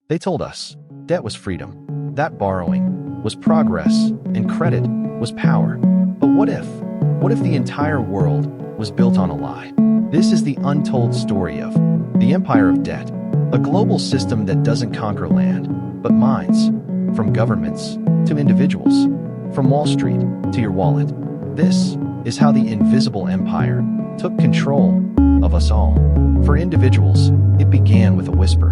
They told us debt was freedom, that borrowing was progress, and credit was power. But what if? What if the entire world was built on a lie? This is the untold story of the empire of debt, a global system that doesn't conquer land, but minds, from governments to individuals, from Wall Street to your wallet. This is how the invisible empire took control of us all. For individuals, it began with a whisper,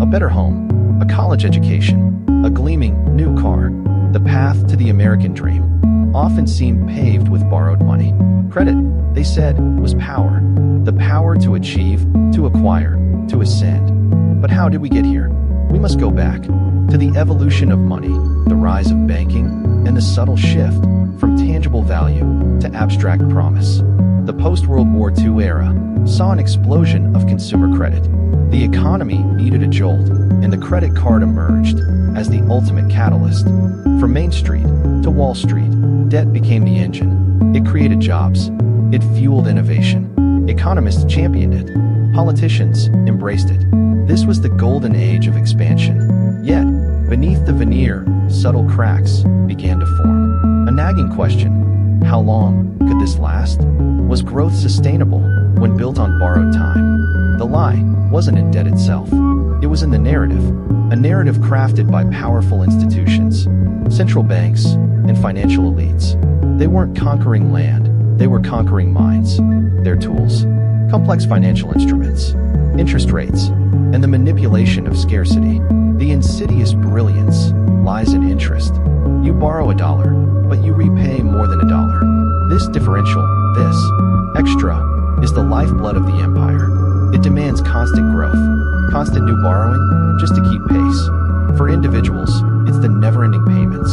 a better home, a college education, a gleaming new car. The path to the American dream often seemed paved with borrowed money. Credit, they said, was power. The power to achieve, to acquire, to ascend. But how did we get here? We must go back to the evolution of money, the rise of banking, and the subtle shift from tangible value to abstract promise. The post-World War II era saw an explosion of consumer credit. The economy needed a jolt, and the credit card emerged as the ultimate catalyst. From Main Street to Wall Street, debt became the engine. It created jobs. It fueled innovation. Economists championed it. Politicians embraced it. This was the golden age of expansion. Yet, beneath the veneer, subtle cracks began to form. A nagging question: how long could this last? Was growth sustainable when built on borrowed time? The lie wasn't in debt itself. It was in the narrative, a narrative crafted by powerful institutions, central banks, and financial elites. They weren't conquering land, they were conquering minds. Their tools: complex financial instruments, interest rates, and the manipulation of scarcity. The insidious brilliance lies in interest. You borrow $1, but you repay more than $1. This differential, this extra, is the lifeblood of the empire. It demands constant growth, constant new borrowing, just to keep pace. For individuals, it's the never-ending payments.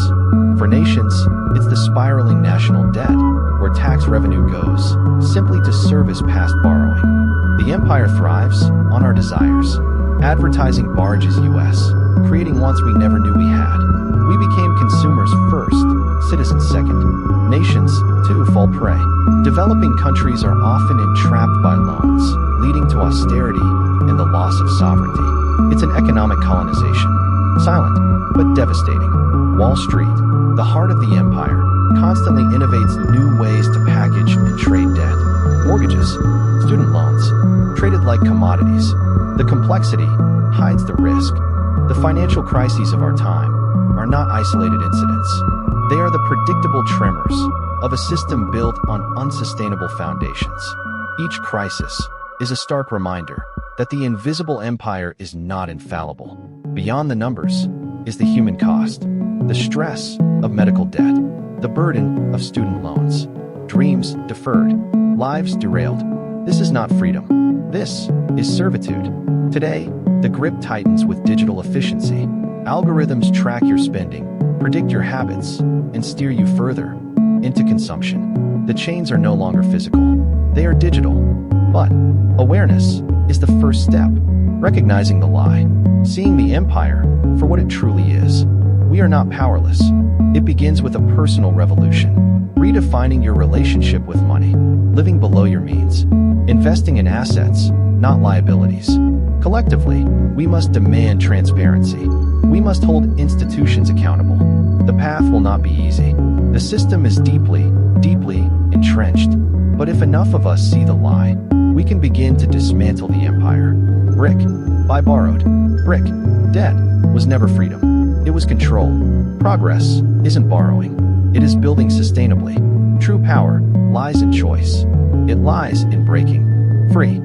For nations, it's the spiraling national debt, where tax revenue goes simply to service past borrowing. The empire thrives on our desires. Advertising barges us, creating wants we never knew we had. We became consumers first, citizens second. Nations, too, fall prey. Developing countries are often entrapped by loans, leading to austerity and the loss of sovereignty. It's an economic colonization, silent but devastating. Wall Street, the heart of the empire, constantly innovates new ways to package and trade debt. Mortgages, student loans, traded like commodities. The complexity hides the risk. The financial crises of our time are not isolated incidents. They are the predictable tremors of a system built on unsustainable foundations. Each crisis is a stark reminder that the invisible empire is not infallible. Beyond the numbers is the human cost, the stress of medical debt, the burden of student loans, dreams deferred, lives derailed. This is not freedom. This is servitude. Today, the grip tightens with digital efficiency. Algorithms track your spending, predict your habits, and steer you further into consumption. The chains are no longer physical. They are digital. But awareness is the first step. Recognizing the lie, seeing the empire for what it truly is. We are not powerless. It begins with a personal revolution. Redefining your relationship with money, living below your means, investing in assets, not liabilities. Collectively, we must demand transparency. We must hold institutions accountable. The path will not be easy. The system is deeply, deeply entrenched. But if enough of us see the lie, we can begin to dismantle the empire. Brick by borrowed. Brick. Debt was never freedom. It was control. Progress isn't borrowing. It is building sustainably. True power lies in choice. It lies in breaking free.